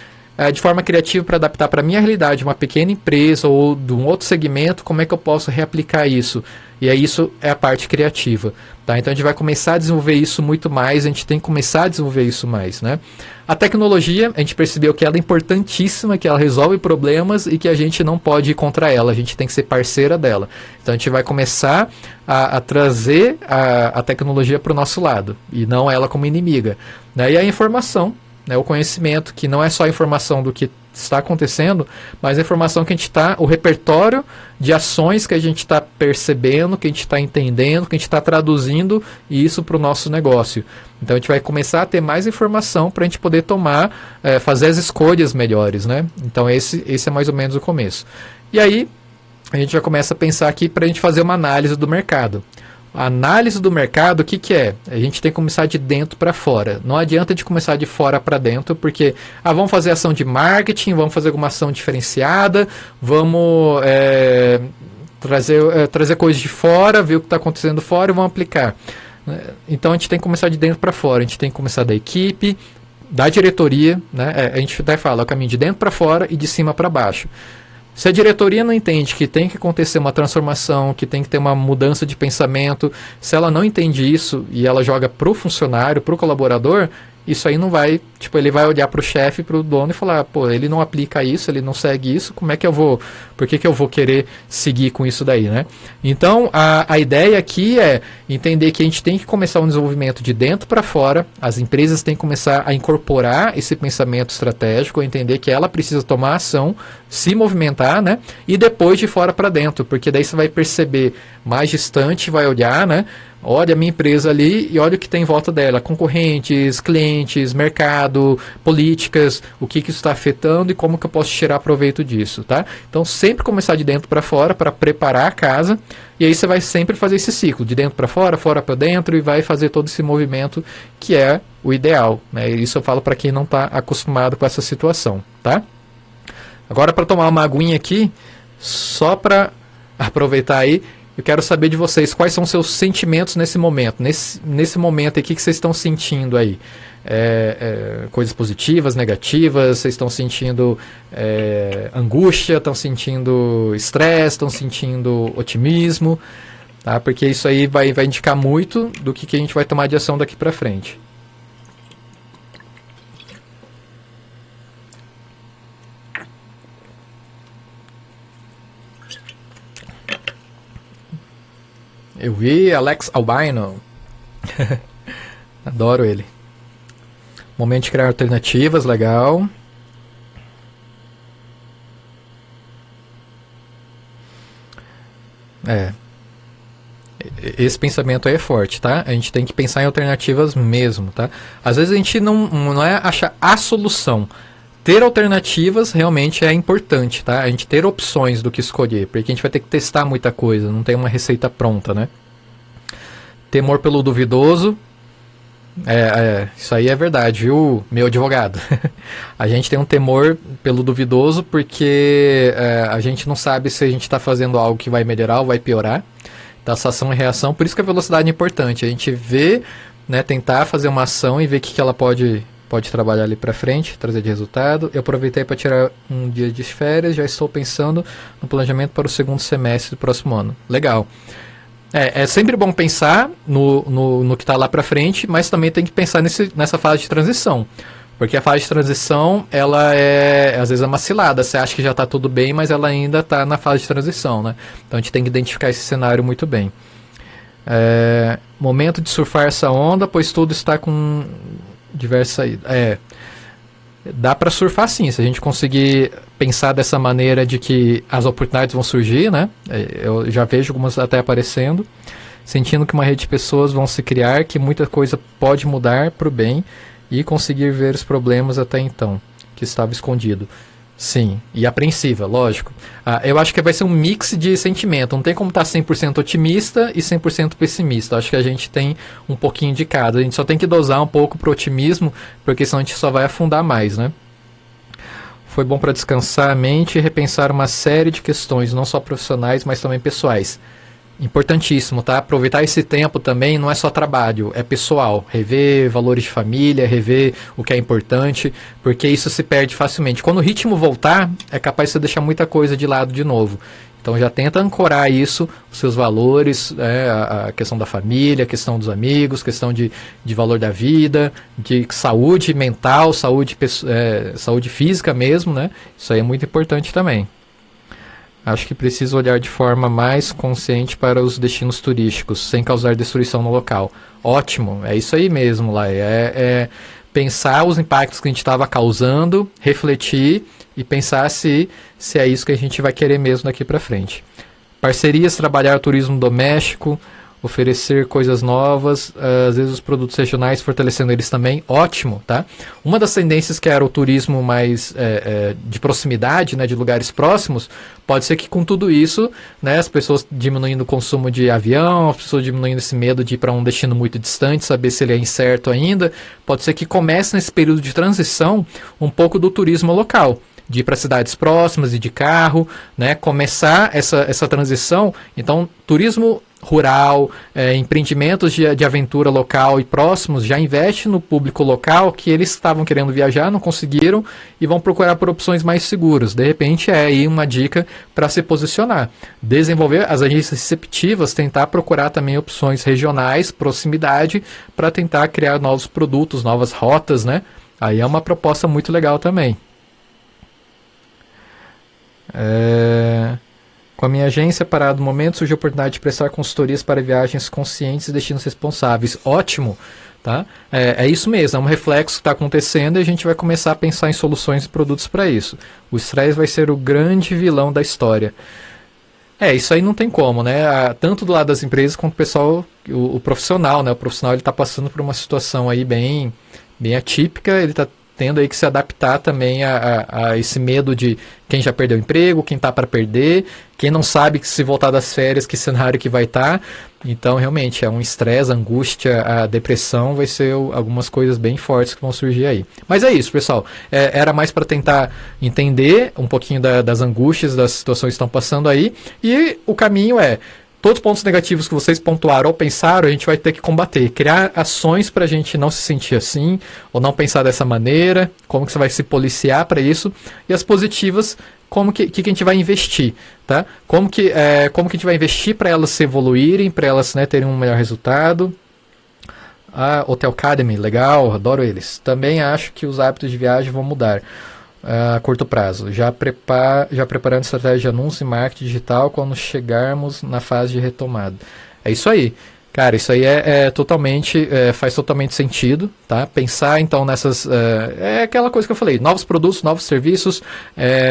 Speaker 1: de forma criativa para adaptar para a minha realidade, uma pequena empresa ou de um outro segmento, como é que eu posso reaplicar isso? E aí isso é a parte criativa. Tá? Então a gente vai começar a desenvolver isso muito mais, a gente tem que começar a desenvolver isso mais. Né? A tecnologia, a gente percebeu que ela é importantíssima, que ela resolve problemas e que a gente não pode ir contra ela, a gente tem que ser parceira dela. Então a gente vai começar a trazer a tecnologia para o nosso lado, e não ela como inimiga. Né? E a informação, né, o conhecimento, que não é só a informação do que está acontecendo, mas a informação que a gente está, o repertório de ações que a gente está percebendo, que a gente está entendendo, que a gente está traduzindo isso para o nosso negócio. Então a gente vai começar a ter mais informação para a gente poder tomar, fazer as escolhas melhores, né? Então esse é mais ou menos o começo. E aí a gente já começa a pensar aqui para a gente fazer uma análise do mercado. A análise do mercado, o que é? A gente tem que começar de dentro para fora. Não adianta de começar de fora para dentro, porque vamos fazer ação de marketing, vamos fazer alguma ação diferenciada, vamos trazer coisas de fora, ver o que está acontecendo fora e vamos aplicar. Então a gente tem que começar de dentro para fora, a gente tem que começar da equipe, da diretoria, né? A gente até fala o caminho de dentro para fora e de cima para baixo. Se a diretoria não entende que tem que acontecer uma transformação, que tem que ter uma mudança de pensamento, se ela não entende isso e ela joga para o funcionário, para o colaborador, isso aí não vai, tipo, ele vai olhar para o chefe, para o dono e falar, pô, ele não aplica isso, ele não segue isso, como é que eu vou, por que eu vou querer seguir com isso daí, né? Então, a ideia aqui é entender que a gente tem que começar um desenvolvimento de dentro para fora, as empresas têm que começar a incorporar esse pensamento estratégico, entender que ela precisa tomar ação, se movimentar, né? E depois de fora para dentro, porque daí você vai perceber mais distante, vai olhar, né? Olha a minha empresa ali e olha o que tem em volta dela, concorrentes, clientes, mercado, políticas, o que isso está afetando e como que eu posso tirar proveito disso, tá? Então sempre começar de dentro para fora para preparar a casa, e aí você vai sempre fazer esse ciclo, de dentro para fora para dentro, e vai fazer todo esse movimento que é o ideal, né? Isso eu falo para quem não está acostumado com essa situação, tá? Agora, para tomar uma aguinha aqui, só para aproveitar aí, eu quero saber de vocês quais são os seus sentimentos nesse momento. Nesse momento aí, o que vocês estão sentindo aí? Coisas positivas, negativas? Vocês estão sentindo angústia? Estão sentindo estresse? Estão sentindo otimismo? Tá? Porque isso aí vai indicar muito do que a gente vai tomar de ação daqui para frente. Eu vi Alex Albino. Adoro ele. Momento de criar alternativas, legal. Esse pensamento aí é forte, tá? A gente tem que pensar em alternativas mesmo, tá? Às vezes a gente não é achar a solução. Ter alternativas realmente é importante, tá? A gente ter opções do que escolher, porque a gente vai ter que testar muita coisa, não tem uma receita pronta, né? Temor pelo duvidoso. Isso aí é verdade, viu, meu advogado? A gente tem um temor pelo duvidoso porque a gente não sabe se a gente está fazendo algo que vai melhorar ou vai piorar. Da ação e reação, por isso que a velocidade é importante. A gente vê, né, tentar fazer uma ação e ver o que ela pode trabalhar ali para frente, trazer de resultado. Eu aproveitei para tirar um dia de férias, já estou pensando no planejamento para o segundo semestre do próximo ano. Legal. É sempre bom pensar no que está lá para frente, mas também tem que pensar nessa fase de transição. Porque a fase de transição, ela às vezes é uma cilada. Você acha que já está tudo bem, mas ela ainda está na fase de transição, né? Então a gente tem que identificar esse cenário muito bem. Momento de surfar essa onda, pois tudo está com diversas saídas. Dá para surfar sim, se a gente conseguir pensar dessa maneira de que as oportunidades vão surgir, né? Eu já vejo algumas até aparecendo, sentindo que uma rede de pessoas vão se criar, que muita coisa pode mudar para o bem e conseguir ver os problemas até então, que estava escondido. Sim, e apreensiva, lógico. Eu acho que vai ser um mix de sentimento. Não tem como estar 100% otimista e 100% pessimista. Acho que a gente tem um pouquinho de cada. A gente só tem que dosar um pouco pro otimismo, porque senão a gente só vai afundar mais, né? Foi bom para descansar a mente e repensar uma série de questões, não só profissionais, mas também pessoais. Importantíssimo, tá? Aproveitar esse tempo também não é só trabalho, é pessoal. Rever valores de família, rever o que é importante, porque isso se perde facilmente. Quando o ritmo voltar, é capaz de você deixar muita coisa de lado de novo. Então já tenta ancorar isso, os seus valores, a questão da família, a questão dos amigos, questão de valor da vida, de saúde mental, saúde física mesmo, né? Isso aí é muito importante também. Acho que precisa olhar de forma mais consciente para os destinos turísticos, sem causar destruição no local. Ótimo, é isso aí mesmo, lá. Pensar os impactos que a gente estava causando, refletir e pensar se é isso que a gente vai querer mesmo daqui para frente. Parcerias, trabalhar o turismo doméstico, oferecer coisas novas, às vezes os produtos regionais, fortalecendo eles também, ótimo, tá? Uma das tendências que era o turismo mais de proximidade, né, de lugares próximos, pode ser que com tudo isso, né, as pessoas diminuindo o consumo de avião, as pessoas diminuindo esse medo de ir para um destino muito distante, saber se ele é incerto ainda, pode ser que comece nesse período de transição um pouco do turismo local, de ir para cidades próximas e de carro, né, começar essa transição. Então, turismo rural, empreendimentos de aventura local e próximos já investe no público local que eles estavam querendo viajar, não conseguiram e vão procurar por opções mais seguras. De repente é aí uma dica para se posicionar. Desenvolver as agências receptivas, tentar procurar também opções regionais, proximidade, para tentar criar novos produtos, novas rotas, né? Aí é uma proposta muito legal também. Com a minha agência parada no momento, surgiu a oportunidade de prestar consultorias para viagens conscientes e destinos responsáveis. Ótimo, tá? É isso mesmo, é um reflexo que está acontecendo e a gente vai começar a pensar em soluções e produtos para isso. O estresse vai ser o grande vilão da história. Isso aí não tem como, né? Tanto do lado das empresas quanto o pessoal, o profissional, né? O profissional ele está passando por uma situação aí bem atípica, ele está tendo aí que se adaptar também a esse medo de quem já perdeu o emprego, quem está para perder, quem não sabe que se voltar das férias, que cenário que vai estar. Então, realmente, é um estresse, angústia, a depressão, vai ser algumas coisas bem fortes que vão surgir aí. Mas é isso, pessoal. Era mais para tentar entender um pouquinho das angústias, das situações que estão passando aí. E o caminho todos os pontos negativos que vocês pontuaram ou pensaram, a gente vai ter que combater. Criar ações para a gente não se sentir assim, ou não pensar dessa maneira, como que você vai se policiar para isso. E as positivas, como que a gente vai investir, tá? Como que a gente vai investir para elas se evoluírem, para elas, né, terem um melhor resultado. Hotel Academy, legal, adoro eles. Também acho que os hábitos de viagem vão mudar a curto prazo, já preparando estratégia de anúncio e marketing digital quando chegarmos na fase de retomada. É isso aí, cara, isso aí faz totalmente sentido, tá? Pensar então nessas, aquela coisa que eu falei, novos produtos, novos serviços,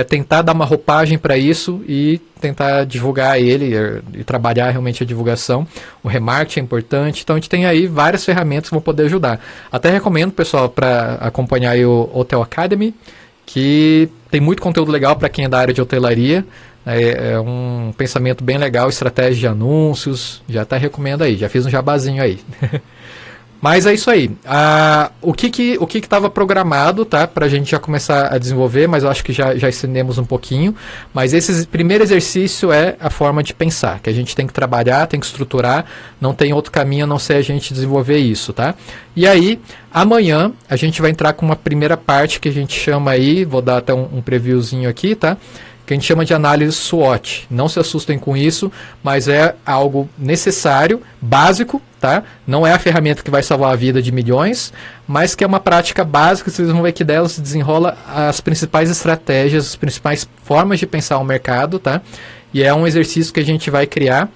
Speaker 1: tentar dar uma roupagem para isso e tentar divulgar ele e trabalhar realmente a divulgação. O remarketing é importante, então a gente tem aí várias ferramentas que vão poder ajudar. Até recomendo, pessoal, para acompanhar aí o Hotel Academy, que tem muito conteúdo legal para quem é da área de hotelaria. É um pensamento bem legal, estratégia de anúncios, já até recomendo aí, já fiz um jabazinho aí. Mas é isso aí. O que estava programado, tá? Para a gente já começar a desenvolver, mas eu acho que já estendemos um pouquinho. Mas esse primeiro exercício é a forma de pensar, que a gente tem que trabalhar, tem que estruturar, não tem outro caminho a não ser a gente desenvolver isso, tá? E aí, amanhã, a gente vai entrar com uma primeira parte que a gente chama aí, vou dar até um previewzinho aqui, tá? Que a gente chama de análise SWOT. Não se assustem com isso, mas é algo necessário, básico, tá? Não é a ferramenta que vai salvar a vida de milhões, mas que é uma prática básica, vocês vão ver que dela se desenrola as principais estratégias, as principais formas de pensar o mercado, tá? E é um exercício que a gente vai criar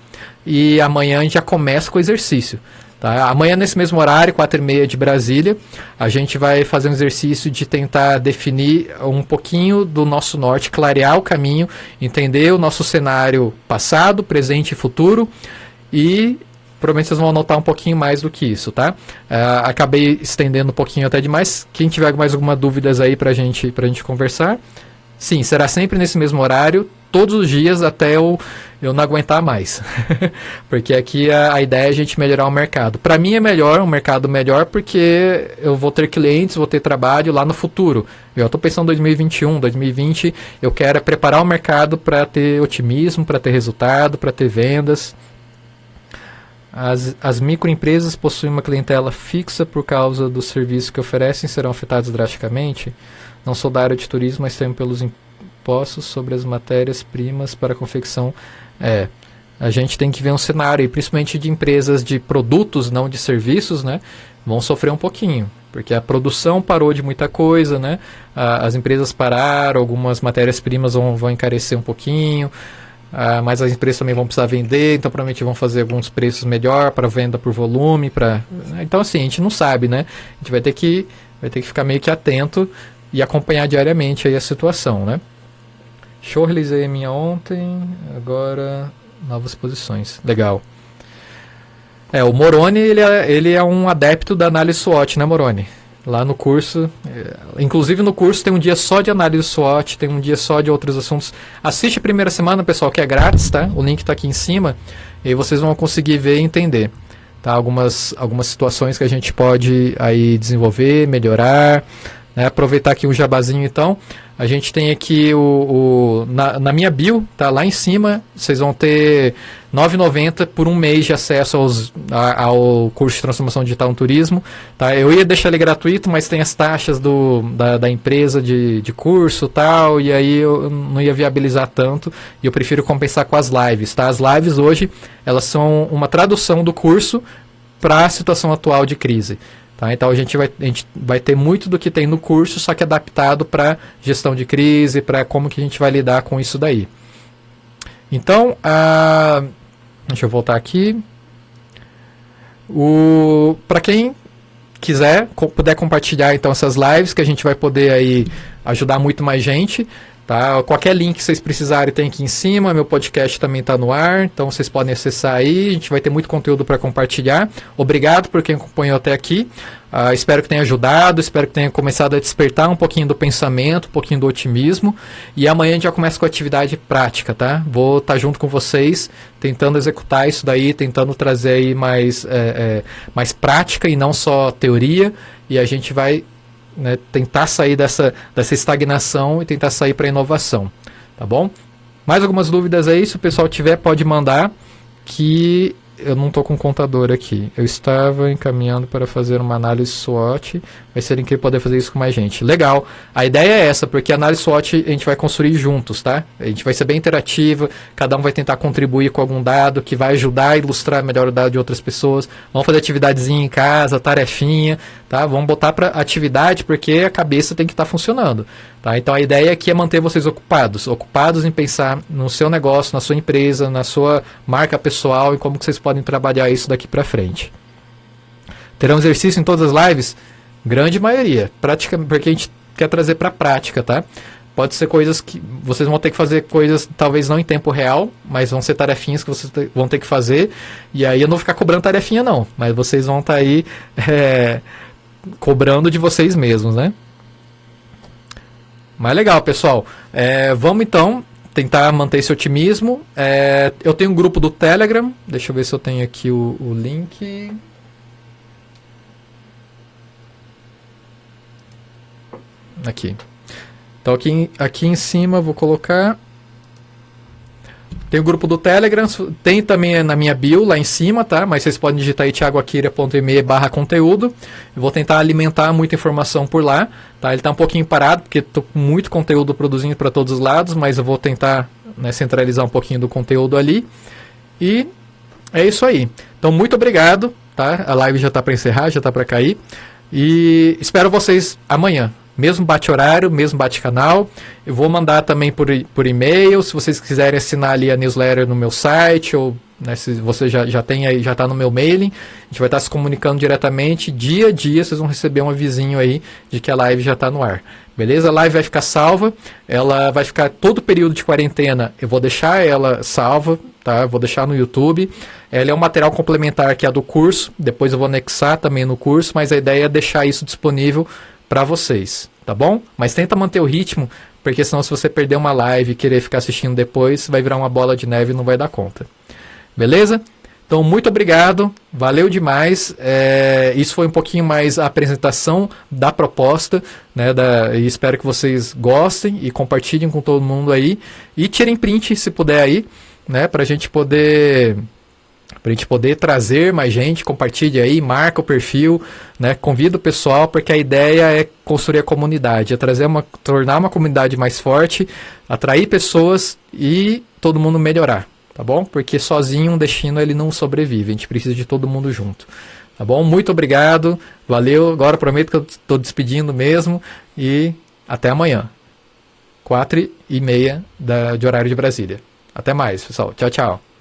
Speaker 1: e amanhã a gente já começa com o exercício. Tá? Amanhã, nesse mesmo horário, 4h30 de Brasília, a gente vai fazer um exercício de tentar definir um pouquinho do nosso norte, clarear o caminho, entender o nosso cenário passado, presente e futuro, e provavelmente vocês vão anotar um pouquinho mais do que isso, tá? Acabei estendendo um pouquinho até demais. Quem tiver mais alguma dúvidas aí pra gente conversar, sim, será sempre nesse mesmo horário, todos os dias até eu não aguentar mais. Porque aqui a ideia é a gente melhorar o mercado. Para mim é melhor, um mercado melhor, porque eu vou ter clientes, vou ter trabalho lá no futuro. Eu estou pensando em 2021, 2020, eu quero preparar o mercado para ter otimismo, para ter resultado, para ter vendas. As microempresas possuem uma clientela fixa por causa dos serviços que oferecem, serão afetados drasticamente? Não sou da área de turismo, mas temo pelos impostos sobre as matérias-primas para a confecção. A gente tem que ver um cenário, e principalmente de empresas de produtos, não de serviços, né? Vão sofrer um pouquinho, porque a produção parou de muita coisa, né? As empresas pararam, algumas matérias-primas vão encarecer um pouquinho, mas as empresas também vão precisar vender, então provavelmente vão fazer alguns preços melhor para venda por volume. Então assim, a gente não sabe, né? A gente vai ter que ficar meio que atento e acompanhar diariamente aí a situação, né? Show, realizei a minha ontem, agora novas posições. Legal. O Moroni, ele é um adepto da análise SWOT, né, Moroni? Lá no curso, inclusive no curso tem um dia só de análise SWOT, tem um dia só de outros assuntos. Assiste a primeira semana, pessoal, que é grátis, tá? O link está aqui em cima, e aí vocês vão conseguir ver e entender, tá? Algumas situações que a gente pode aí desenvolver, melhorar, né? Aproveitar aqui o jabazinho, então. A gente tem aqui na minha bio, tá lá em cima, vocês vão ter R$ 9,90 por um mês de acesso ao curso de transformação digital no turismo. Tá? Eu ia deixar ele gratuito, mas tem as taxas da empresa de curso e tal, e aí eu não ia viabilizar tanto, e eu prefiro compensar com as lives. Tá? As lives hoje, elas são uma tradução do curso para a situação atual de crise. Tá? Então a gente vai ter muito do que tem no curso, só que adaptado para gestão de crise, para como que a gente vai lidar com isso daí. Então, deixa eu voltar aqui. Para quem quiser, puder compartilhar então essas lives, que a gente vai poder aí ajudar muito mais gente. Tá? Qualquer link que vocês precisarem tem aqui em cima, meu podcast também está no ar, então vocês podem acessar aí, a gente vai ter muito conteúdo para compartilhar. Obrigado por quem acompanhou até aqui, espero que tenha ajudado, espero que tenha começado a despertar um pouquinho do pensamento, um pouquinho do otimismo, e amanhã a gente já começa com a atividade prática, tá? Vou estar junto com vocês, tentando executar isso daí, tentando trazer aí mais prática e não só teoria, e a gente vai, né, tentar sair dessa estagnação e tentar sair para a inovação, tá bom? Mais algumas dúvidas aí, se o pessoal tiver, pode mandar, que eu não estou com o contador aqui. Eu estava encaminhando para fazer uma análise SWOT, vai ser incrível poder fazer isso com mais gente. Legal, a ideia é essa, porque a análise SWOT a gente vai construir juntos, tá? A gente vai ser bem interativa, cada um vai tentar contribuir com algum dado que vai ajudar a ilustrar melhor o dado de outras pessoas. Vamos fazer atividadezinha em casa, tarefinha, tá? Vamos botar para atividade, porque a cabeça tem que estar funcionando, tá? Então a ideia aqui é manter vocês ocupados em pensar no seu negócio, na sua empresa, na sua marca pessoal e como que vocês podem trabalhar isso daqui para frente. Terão exercício em todas as lives? Grande maioria, praticamente, porque a gente quer trazer para a prática, tá? Pode ser coisas que vocês vão ter que fazer, coisas talvez não em tempo real, mas vão ser tarefinhas que vocês vão ter que fazer, e aí eu não vou ficar cobrando tarefinha não, mas vocês vão estar aí cobrando de vocês mesmos, né? Mas legal, pessoal. Vamos então tentar manter esse otimismo. Eu tenho um grupo do Telegram, deixa eu ver se eu tenho aqui o link. Aqui. Então aqui em cima eu vou colocar... Tem o grupo do Telegram, tem também na minha bio lá em cima, tá? Mas vocês podem digitar aí thiagoakira.me/conteúdo. Eu vou tentar alimentar muita informação por lá, tá? Ele tá um pouquinho parado, porque tô com muito conteúdo produzindo para todos os lados, mas eu vou tentar, né, centralizar um pouquinho do conteúdo ali. E é isso aí. Então, muito obrigado, tá? A live já tá para encerrar, já tá para cair. E espero vocês amanhã. Mesmo bate-horário, mesmo bate-canal. Eu vou mandar também por e-mail. Se vocês quiserem assinar ali a newsletter no meu site, ou, né, se você já tem aí, já está no meu mailing, a gente vai estar se comunicando diretamente. Dia a dia vocês vão receber um avisinho aí de que a live já está no ar. Beleza? A live vai ficar salva. Ela vai ficar todo o período de quarentena. Eu vou deixar ela salva, tá? Eu vou deixar no YouTube. Ela é um material complementar que é do curso. Depois eu vou anexar também no curso, mas a ideia é deixar isso disponível para vocês, tá bom? Mas tenta manter o ritmo, porque senão se você perder uma live e querer ficar assistindo depois, vai virar uma bola de neve e não vai dar conta. Beleza? Então, muito obrigado, valeu demais. Isso foi um pouquinho mais a apresentação da proposta, né? E espero que vocês gostem e compartilhem com todo mundo aí. E tirem print, se puder aí, né? Para a gente poder trazer mais gente. Compartilhe aí, marca o perfil, né? Convida o pessoal, porque a ideia é construir a comunidade, é tornar uma comunidade mais forte, atrair pessoas e todo mundo melhorar, tá bom? Porque sozinho um destino ele não sobrevive, a gente precisa de todo mundo junto, tá bom? Muito obrigado, valeu, agora prometo que eu estou despedindo mesmo e até amanhã, 4h30 de horário de Brasília. Até mais, pessoal, tchau, tchau.